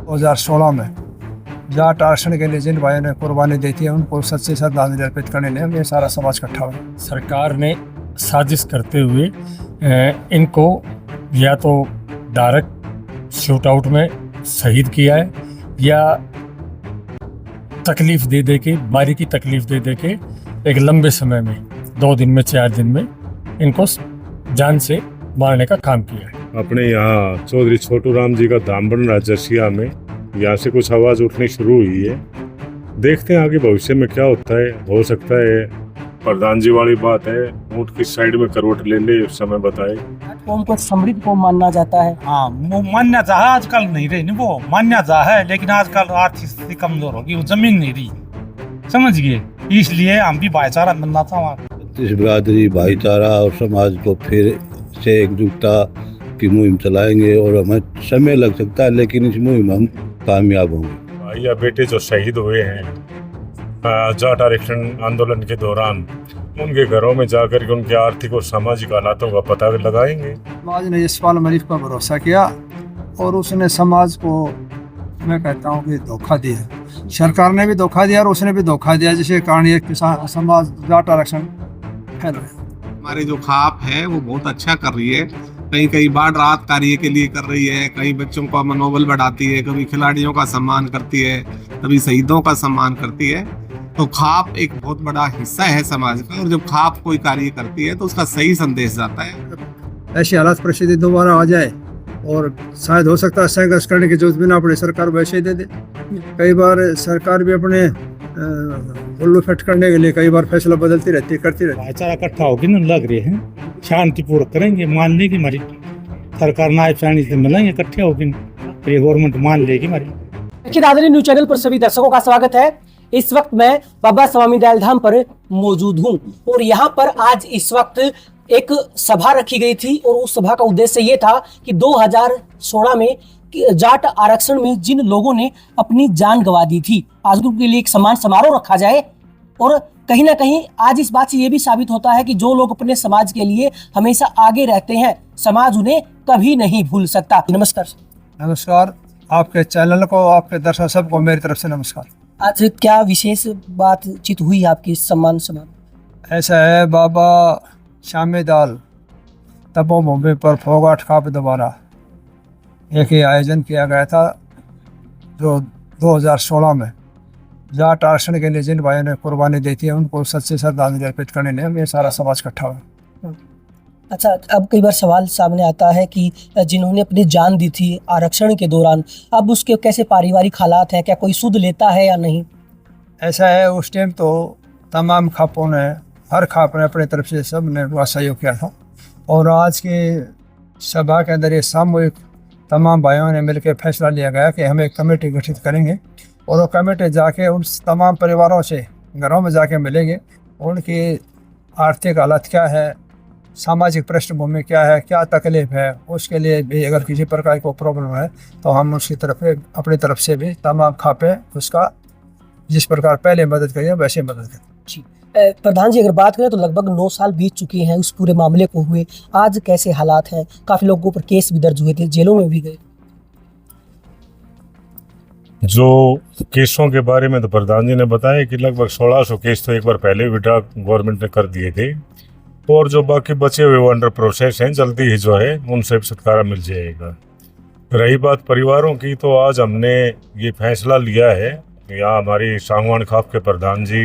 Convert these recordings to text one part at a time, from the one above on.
2016 में जाट आरक्षण के लिए जिन भाइयों ने कुर्बानी दी थी उनको सच्ची श्रद्धांजलि अर्पित करने लिए ये सारा समाज इकट्ठा हुआ। सरकार ने साजिश करते हुए इनको या तो डायरेक्ट शूट आउट में शहीद किया है या तकलीफ दे के बारीकी तकलीफ दे के एक लंबे समय में 2 दिन में 4 दिन में इनको जान से मारने का काम किया है। अपने यहाँ चौधरी छोटू राम जी का धाम बन रहा जसिया में, यहाँ से कुछ आवाज उठनी शुरू हुई है। देखते हैं आगे भविष्य में क्या होता है। हो सकता है प्रधान जी वाली बात है, ऊँट किस साइड में करवट ले ले उस समय बताए। कौन को समृद्ध को मानना जाता है। हाँ, वो मान्यता है आजकल नहीं रही, वो मान्यता है लेकिन आजकल आर्थिक स्थिति कमजोर होगी, वो जमीन नहीं रही, समझ गए। इसलिए हम भी भाईचारा बनना था। इस बिरादरी भाईचारा और समाज को फिर से एकजुटता की मुहिम चलाएंगे और हमें समय लग सकता है लेकिन इस मुहिम हम कामयाब होंगे। भाई या बेटे जो शहीद हुए हैं जाट आरक्षण आंदोलन के दौरान, उनके घरों में जाकर के उनके आर्थिक और सामाजिक हालातों का पता लगाएंगे। समाज ने यशपाल मलिक पर भरोसा किया और उसने समाज को, मैं कहता हूँ कि धोखा दिया। सरकार ने भी धोखा दिया और उसने भी धोखा दिया, जिसके कारण ये किसान समाज जाट आरक्षण फैल रहा है। हमारे जो खाप है वो बहुत अच्छा कर रही है, कहीं कहीं बाढ़ राहत कार्य के लिए कर रही है, कहीं बच्चों का मनोबल बढ़ाती है, कभी खिलाड़ियों का सम्मान करती है, कभी शहीदों का सम्मान करती है। तो खाप एक बहुत बड़ा हिस्सा है समाज का, और जब खाप कोई कार्य करती है तो उसका सही संदेश जाता है। ऐसी हालात परिस्थिति दोबारा आ जाए और शायद हो सकता है संघर्ष करने की जरूरत भी ना पड़े, सरकार वैसे ही दे दे। कई बार सरकार भी अपने उल्लू फिट करने के लिए कई बार फैसला बदलती रहती है, करती रहती है। भाईचारा इकट्ठा होगी ना, लग रहे हैं शांतिपूर्वक करेंगे, मान लेगी हमारी सरकार नायब सानी से मिलेंगे, इकट्ठे होगी ये गवर्नमेंट मान लेगी हमारी। देखिए दादरी न्यूज चैनल पर सभी दर्शकों का स्वागत है। इस वक्त मैं बाबा स्वामी दयाल धाम पर मौजूद हूं और यहाँ पर आज इस वक्त एक सभा रखी गई थी और उस सभा का उद्देश्य ये था कि 2016 में जाट आरक्षण में जिन लोगों ने अपनी जान गंवा दी थी, आज उनके लिए एक सम्मान समारोह रखा जाए। और कहीं ना कहीं आज इस बात से ये भी साबित होता है कि जो लोग अपने समाज के लिए हमेशा आगे रहते हैं, समाज उन्हें कभी नहीं भूल सकता। नमस्कार। नमस्कार, आपके चैनल को, आपके दर्शक सबको मेरी तरफ से नमस्कार। आज क्या विशेष बातचीत हुई आपकी सम्मान समारोह? ऐसा है, बाबा शामी दाल तपोभूमि पर फोगाट खाप द्वारा एक ही आयोजन किया गया था, जो 2016 में जाट आरक्षण के लिए जिन भाइयों ने कुर्बानी दी थी उनको सच्ची श्रद्धांजलि अर्पित करने लिए ये सारा समाज इकट्ठा हुआ। अच्छा, अब कई बार सवाल सामने आता है कि जिन्होंने अपनी जान दी थी आरक्षण के दौरान, अब उसके कैसे पारिवारिक हालात हैं, क्या कोई सुध लेता है या नहीं? ऐसा है, उस टाइम तो तमाम खापों ने, हर खाप ने अपनी तरफ से सब ने पूरा सहयोग किया था और आज की सभा के अंदर ये सामूहिक तमाम भाइयों ने मिलकर फैसला लिया गया कि हम एक कमेटी गठित करेंगे और वो कमेटी जाके उन तमाम परिवारों से घरों में जाके मिलेंगे, उनकी आर्थिक हालत क्या है, सामाजिक पृष्ठभूमि क्या है, क्या तकलीफ है, उसके लिए भी अगर किसी प्रकार को प्रॉब्लम है तो हम उसकी तरफ अपनी तरफ से भी तमाम खापे उसका जिस प्रकार पहले मदद करिए वैसे मदद करें। जी प्रधान जी, अगर बात करें तो लगभग 9 साल बीत चुके हैं उस पूरे मामले को हुए, आज कैसे हालात हैं? काफ़ी लोगों पर केस भी दर्ज हुए थे, जेलों में भी गए। जो केसों के बारे में तो प्रधान जी ने बताया कि लगभग 1600 केस तो एक बार पहले विड्रॉ गवर्नमेंट ने कर दिए थे और जो बाकी बचे हुए वो अंडर प्रोसेस हैं, जल्दी ही जो है उनसे छुटकारा मिल जाएगा। रही बात परिवारों की, तो आज हमने ये फैसला लिया है, यहाँ हमारी सांगवान खाप के प्रधान जी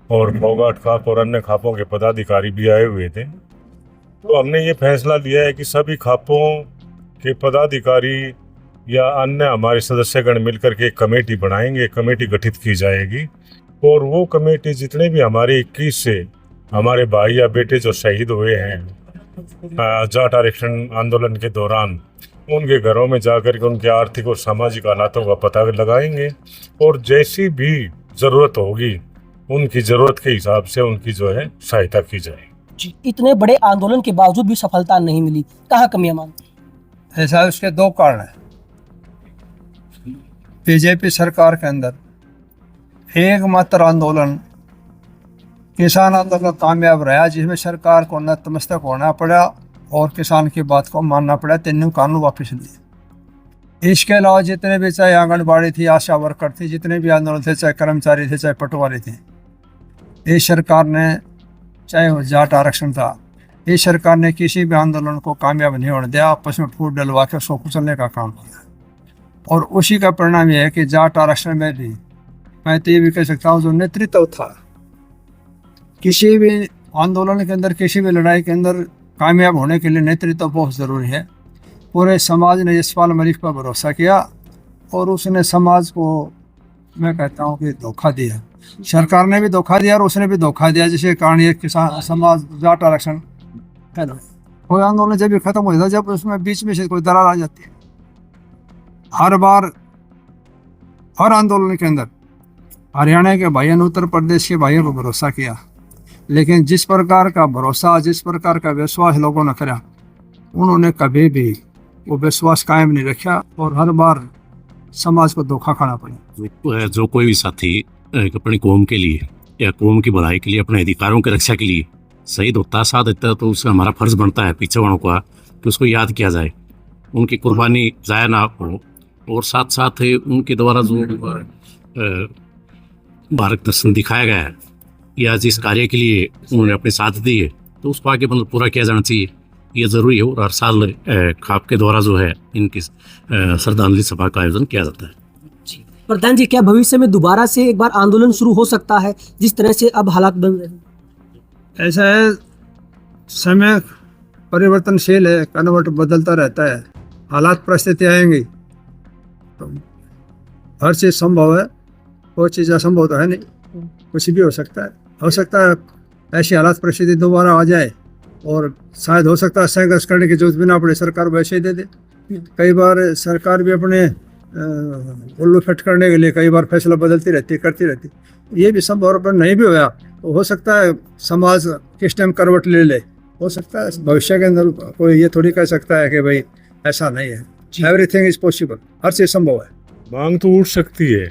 और फोगाट खाप और अन्य खापों के पदाधिकारी भी आए हुए थे, तो हमने ये फैसला लिया है कि सभी खापों के पदाधिकारी या अन्य हमारे सदस्यगण मिलकर के एक कमेटी बनाएंगे, कमेटी गठित की जाएगी और वो कमेटी जितने भी हमारे 21 से हमारे भाई या बेटे जो शहीद हुए हैं जाट आरक्षण आंदोलन के दौरान, उनके घरों में जाकर के उनके आर्थिक और सामाजिक हालातों का पता लगाएंगे और जैसी भी ज़रूरत होगी उनकी ज़रूरत के हिसाब से उनकी जो है सहायता की जाए। जी, इतने बड़े आंदोलन के बावजूद भी सफलता नहीं मिली, कहाँ कमियां मानते? ऐसा है, उसके 2 कारण हैं। बीजेपी सरकार के अंदर एकमात्र आंदोलन किसान आंदोलन कामयाब रहा जिसमें सरकार को नतमस्तक होना पड़ा और किसान की बात को मानना पड़ा, तीनों कानून वापस लिए। इसके अलावा जितने भी, चाहे आंगनबाड़ी थी, आशा वर्कर थी, जितने भी आंदोलन थे, चाहे कर्मचारी थे, चाहे पटवारी थे, इस सरकार ने, चाहे वो जाट आरक्षण था, इस सरकार ने किसी भी आंदोलन को कामयाब नहीं होने दिया। आपस में फूट डलवा के उसको कुचलने का काम किया, और उसी का परिणाम यह है कि जाट आरक्षण में भी मैं तो ये भी कह सकता हूँ, जो नेतृत्व था किसी भी आंदोलन के अंदर, किसी भी लड़ाई के अंदर कामयाब होने के लिए नेतृत्व बहुत ज़रूरी है। पूरे समाज ने यशपाल मलिक पर भरोसा किया और उसने समाज को, मैं कहता हूँ कि धोखा दिया। सरकार ने भी धोखा दिया और उसने भी धोखा दिया, जिसके कारण ये किसान समाज जाट आरक्षण है ना, कोई आंदोलन जब भी खत्म हो जाता, जब उसमें बीच में से कोई दरार आ जाती है। हर बार हर आंदोलन के अंदर हरियाणा के भाइयों ने उत्तर प्रदेश के भाइयों को भरोसा किया, लेकिन जिस प्रकार का भरोसा, जिस प्रकार का विश्वास लोगों ने करा, उन्होंने कभी भी वो विश्वास कायम नहीं रखा और हर बार समाज को धोखा खाना पड़ा। जो कोई भी साथी अपनी कौम के लिए या कौम की भलाई के लिए, अपने अधिकारों की रक्षा के लिए शहीद होता, साथ देता है, तो उसका हमारा फर्ज बनता है पीछे वालों का कि उसको याद किया जाए, उनकी कुर्बानी ज़ाया ना हो, और साथ साथ उनके द्वारा जो भारत दर्शन दिखाया गया है या जिस कार्य के लिए उन्होंने अपने साथ दी है, तो उसको आगे मतलब पूरा किया जाना चाहिए। ये ज़रूरी है, और हर साल खाप के द्वारा जो है इनकी श्रद्धांजलि सभा का आयोजन किया जाता है। प्रधान जी, क्या भविष्य में दोबारा से एक बार आंदोलन शुरू हो सकता है जिस तरह से अब हालात बन रहे हैं? ऐसा है, समय परिवर्तनशील है, कन्वर्ट बदलता रहता है, हालात परिस्थिति आएंगी, तो हर चीज़ संभव है, कोई चीज़ असंभव तो है नहीं, कुछ भी हो सकता है ऐसी हालात परिस्थिति दोबारा आ जाए, और शायद हो सकता है संघर्ष करने की जरूरत भी ना पड़े, सरकार वैसे ही दे दे। कई बार सरकार भी अपने उल्लू फिट करने के लिए कई बार फैसला बदलती रहती, करती रहती, ये भी संभव, पर नहीं भी होया तो हो सकता है समाज किस टाइम करवट ले ले, हो सकता है भविष्य के अंदर। कोई ये थोड़ी कह सकता है कि भाई ऐसा नहीं है, एवरीथिंग इज पॉसिबल, हर चीज़ संभव है। मांग तो उठ सकती है,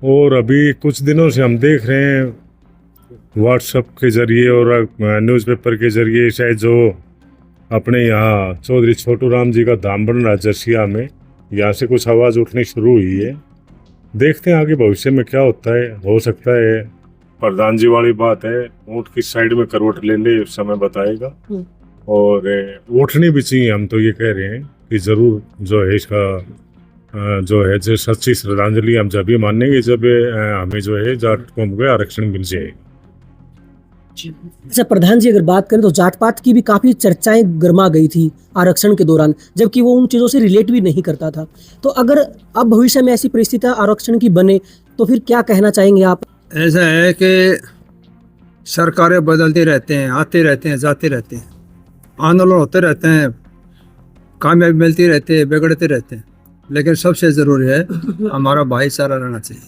और अभी कुछ दिनों से हम देख रहे हैं व्हाट्सएप के जरिए और न्यूज़पेपर के जरिए, शायद जो अपने यहाँ चौधरी छोटू राम जी का धाम बन रहा जसिया में, यहाँ से कुछ आवाज़ उठनी शुरू हुई है। देखते हैं आगे भविष्य में क्या होता है। हो सकता है प्रधान जी वाली बात है, ऊँट किस साइड में करवट ले ले समय बताएगा, और उठनी भी चाहिए। हम तो ये कह रहे हैं कि ज़रूर जो है इसका जो है जो सच्ची श्रद्धांजलि हम जब भी मानेंगे जब हमें जो है जाट कौम को आरक्षण मिल जाएगा। अच्छा प्रधान जी, अगर बात करें तो जाट पात की भी काफ़ी चर्चाएं गर्मा गई थी आरक्षण के दौरान, जबकि वो उन चीज़ों से रिलेट भी नहीं करता था। तो अगर अब भविष्य में ऐसी परिस्थिति आरक्षण की बने तो फिर क्या कहना चाहेंगे आप? ऐसा है कि सरकारें बदलती रहते हैं, आते रहते हैं, जाते रहते हैं, आंदोलन होते रहते हैं, कामयाबी मिलती रहती है, बिगड़ते रहते हैं, लेकिन सबसे ज़रूरी है हमारा भाईचारा रहना चाहिए।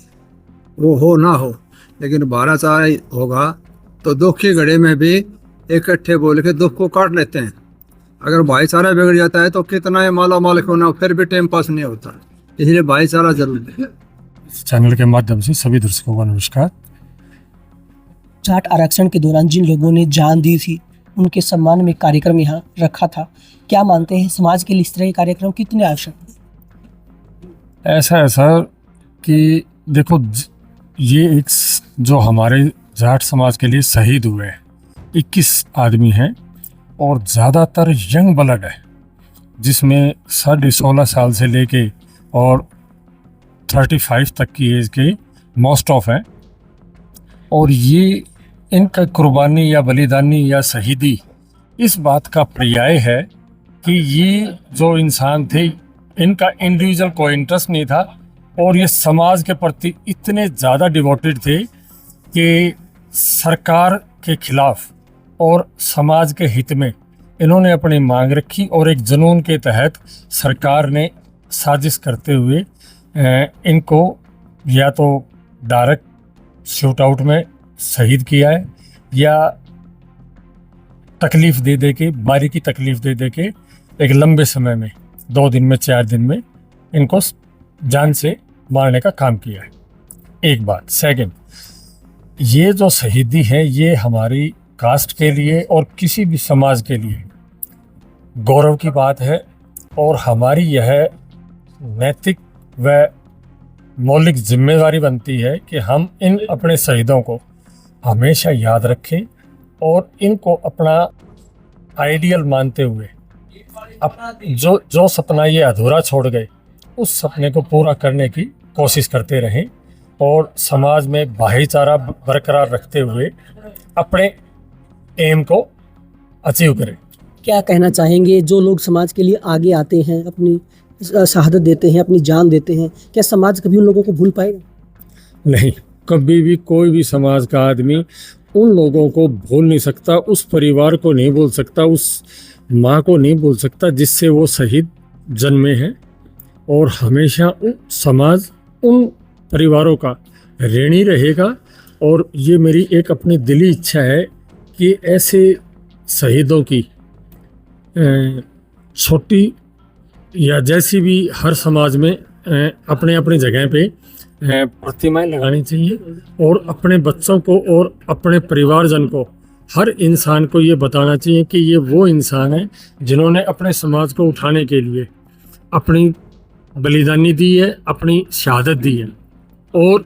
वो हो ना हो, लेकिन भाईचारा होगा तो दुख की घड़ी में भी इकट्ठे बोल के दुख को काट लेते हैं। अगर भाईचारा बिगड़ जाता है तो कितना ही माला माल क्यों ना, फिर भी टाइम पास नहीं होता, इसलिए भाईचारा जरूरी है। चैनल के माध्यम से सभी दर्शकों का नमस्कार। जाट आरक्षण के दौरान जिन लोगों ने जान दी थी उनके सम्मान में कार्यक्रम यहाँ रखा था, क्या मानते हैं समाज के लिए इस तरह के कार्यक्रम कितने आवश्यक हैं? ऐसा है सर कि देखो, ये एक जो हमारे जाट समाज के लिए शहीद हुए 21 आदमी हैं, और ज़्यादातर यंग ब्लड है, जिसमें 16.5 साल से लेके और 35 तक की एज के मोस्ट ऑफ हैं। और ये इनका कुर्बानी या बलिदानी या शहीदी इस बात का पर्याय है कि ये जो इंसान थे, इनका इंडिविजुअल कोई इंटरेस्ट नहीं था, और ये समाज के प्रति इतने ज़्यादा डिवोटेड थे कि सरकार के खिलाफ और समाज के हित में इन्होंने अपनी मांग रखी, और एक जुनून के तहत सरकार ने साजिश करते हुए इनको या तो डायरेक्ट शूट आउट में शहीद किया है, या तकलीफ़ दे के, बारी की तकलीफ़ दे के एक लंबे समय में 2 दिन में 4 दिन में इनको जान से मारने का काम किया है। एक बात। सेकंड, ये जो शहीदी है ये हमारी कास्ट के लिए और किसी भी समाज के लिए गौरव की बात है, और हमारी यह नैतिक व मौलिक जिम्मेदारी बनती है कि हम इन अपने शहीदों को हमेशा याद रखें और इनको अपना आइडियल मानते हुए अब जो सपना ये अधूरा छोड़ गए उस सपने को पूरा करने की कोशिश करते रहें और समाज में भाईचारा बरकरार रखते हुए अपने एम को अचीव करें। क्या कहना चाहेंगे जो लोग समाज के लिए आगे आते हैं, अपनी शहादत देते हैं, अपनी जान देते हैं, क्या समाज कभी उन लोगों को भूल पाएगा? नहीं, कभी भी कोई भी समाज का आदमी उन लोगों को भूल नहीं सकता, उस परिवार को नहीं भूल सकता, उस माँ को नहीं भूल सकता जिससे वो शहीद जन्मे हैं। और हमेशा समाज उन परिवारों का ऋणी रहेगा। और ये मेरी एक अपनी दिली इच्छा है कि ऐसे शहीदों की छोटी या जैसी भी हर समाज में अपने अपने जगह पे प्रतिमाएं लगानी चाहिए और अपने बच्चों को और अपने परिवारजन को, हर इंसान को ये बताना चाहिए कि ये वो इंसान है जिन्होंने अपने समाज को उठाने के लिए अपनी बलिदानी दी है, अपनी शहादत दी है और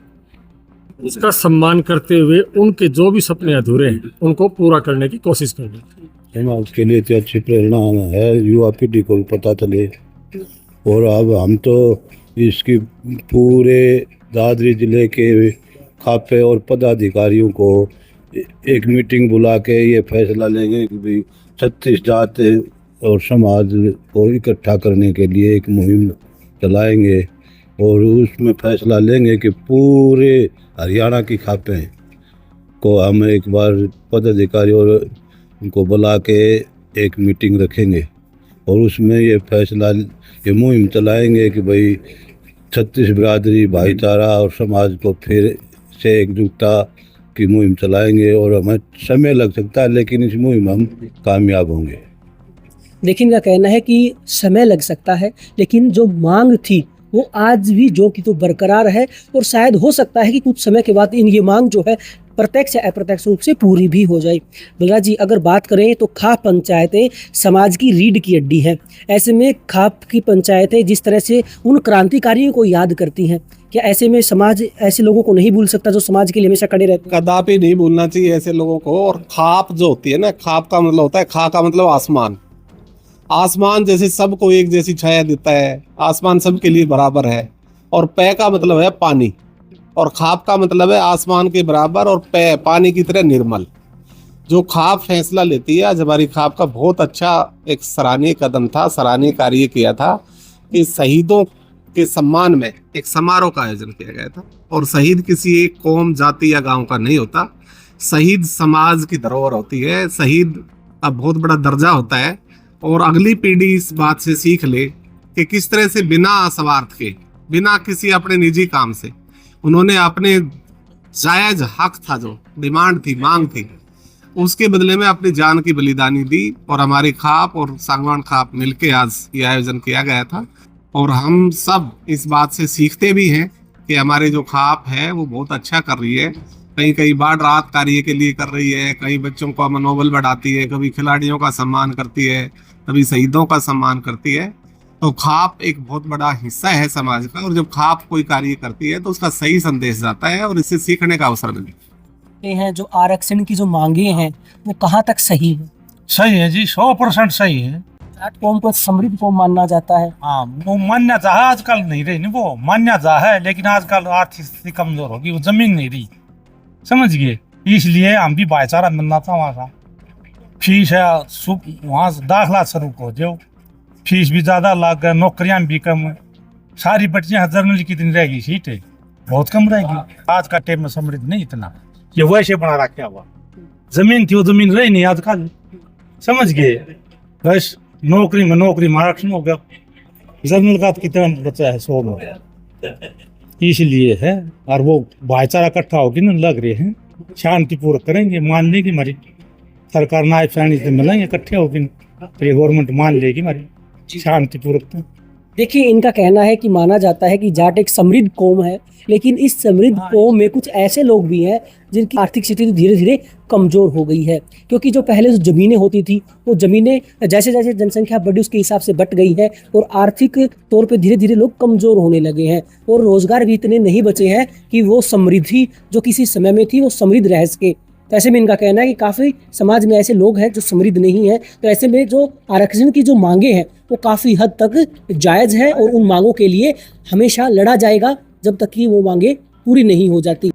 उसका सम्मान करते हुए उनके जो भी सपने अधूरे हैं उनको पूरा करने की कोशिश करनी। समाज के लिए तो अच्छी प्रेरणा है, युवा पीढ़ी को भी पता चले। और अब हम तो इसकी पूरे दादरी जिले के खापे और पदाधिकारियों को एक मीटिंग बुला के ये फैसला लेंगे कि भाई 36 जात और समाज को इकट्ठा करने के लिए एक मुहिम चलाएंगे और उसमें फैसला लेंगे कि पूरे हरियाणा की खापें को हम एक बार पदाधिकारी और उनको बुला के एक मीटिंग रखेंगे और उसमें ये फैसला, ये मुहिम चलाएंगे कि भाई 36 बिरादरी भाईचारा और समाज को फिर से एकजुटता की मुहिम चलाएंगे। और हमें समय लग सकता है लेकिन इस मुहिम हम कामयाब होंगे। लेकिन इनका कहना है कि समय लग सकता है लेकिन जो मांग थी वो आज भी जो कि तो बरकरार है और शायद हो सकता है कि कुछ समय के बाद ये मांग जो है प्रत्यक्ष या अप्रत्यक्ष रूप से पूरी भी हो जाए। बलराज जी, अगर बात करें तो खाप पंचायतें समाज की रीढ़ की हड्डी है। ऐसे में खाप की पंचायतें जिस तरह से उन क्रांतिकारियों को याद करती हैं, क्या ऐसे में समाज ऐसे लोगों को नहीं भूल सकता जो समाज के लिए हमेशा खड़े रहते हैं? कदापि नहीं भूलना चाहिए ऐसे लोगों को। और खाप जो होती है ना, खाप का मतलब होता है, खा का मतलब आसमान। आसमान जैसे सबको एक जैसी छाया देता है, आसमान सबके लिए बराबर है। और पै का मतलब है पानी, और खाप का मतलब है आसमान के बराबर और पै पानी की तरह निर्मल। जो खाप फैसला लेती है, आज हमारी खाप का बहुत अच्छा एक सराहनीय कदम था, सराहनीय कार्य किया था कि शहीदों के सम्मान में एक समारोह का आयोजन किया गया था। और शहीद किसी एक कौम, जाति या गांव का नहीं होता, शहीद समाज की धरोहर होती है। शहीद का बहुत बड़ा दर्जा होता है और अगली पीढ़ी इस बात से सीख ले कि किस तरह से बिना स्वार्थ के, बिना किसी अपने निजी काम से, उन्होंने अपने जायज हक था, जो डिमांड थी, मांग थी, उसके बदले में अपनी जान की बलिदानी दी। और हमारी खाप और सांगवान खाप मिलके आज ये आयोजन किया गया था। और हम सब इस बात से सीखते भी हैं कि हमारे जो खाप है वो बहुत अच्छा कर रही है। कहीं कहीं बाढ़ राहत कार्य के लिए कर रही है, कहीं बच्चों का मनोबल बढ़ाती है, कभी खिलाड़ियों का सम्मान करती है, कभी शहीदों का सम्मान करती है। तो खाप एक बहुत बड़ा हिस्सा है समाज का। और जब खाप कोई कार्य करती है तो उसका सही संदेश जाता है और इससे सीखने का अवसर मिलता है। हैं जो आरक्षण की जो मांगे हैं वो कहाँ तक सही है? सही है जी, 100% सही है। जाट कौम को समृद्ध कौम मानना जाता है। हाँ, वो मान्यता है, आजकल नहीं रही नहीं, वो मान्यता है, लेकिन आजकल आर्थिक स्थिति कमजोर होगी, वो जमीन नहीं रही, समझ गए। इसलिए हम भी भाईचारा मिलना था वहाँ का। फीस है वहाँ दाखला शुरू हो जो, फीस भी ज़्यादा लग गया, नौकरियाँ भी कम, सारी बच्चियाँ जर्नल कितनी रहेगी, सीटें बहुत कम रहेगी। आज का टाइम में समृद्ध नहीं इतना, ये वैसे बना रखा हुआ। जमीन थी वो जमीन रही नहीं आजकल, समझ गए। बस नौकरी में नौकरी आरक्षण हो गया, जर्नल का कितना बचा है, 100 में, इसलिए है। और वो भाईचारा इकट्ठा होगी ना, लग रहे हैं शांतिपूर्वक करेंगे, मान लेगी हमारी सरकार, नायब सैनिक से मिलेंगे इकट्ठे होगी, तो ये गवर्नमेंट मान लेगी हमारी शांतिपूर्वक। देखिए, इनका कहना है कि माना जाता है कि जाट एक समृद्ध कौम है, लेकिन इस समृद्ध कौम में कुछ ऐसे लोग भी हैं जिनकी आर्थिक स्थिति धीरे धीरे कमज़ोर हो गई है, क्योंकि जो पहले जो ज़मीनें होती थी वो ज़मीनें जैसे जैसे जनसंख्या बढ़ी उसके हिसाब से बट गई है और आर्थिक तौर पे धीरे धीरे लोग कमज़ोर होने लगे हैं और रोज़गार भी इतने नहीं बचे हैं कि वो समृद्धि जो किसी समय में थी वो समृद्ध रह सके। तो ऐसे में इनका कहना है कि काफ़ी समाज में ऐसे लोग हैं जो समृद्ध नहीं हैं, तो ऐसे में जो आरक्षण की जो मांगे हैं वो काफ़ी हद तक जायज़ है और उन मांगों के लिए हमेशा लड़ा जाएगा जब तक कि वो मांगे पूरी नहीं हो जाती।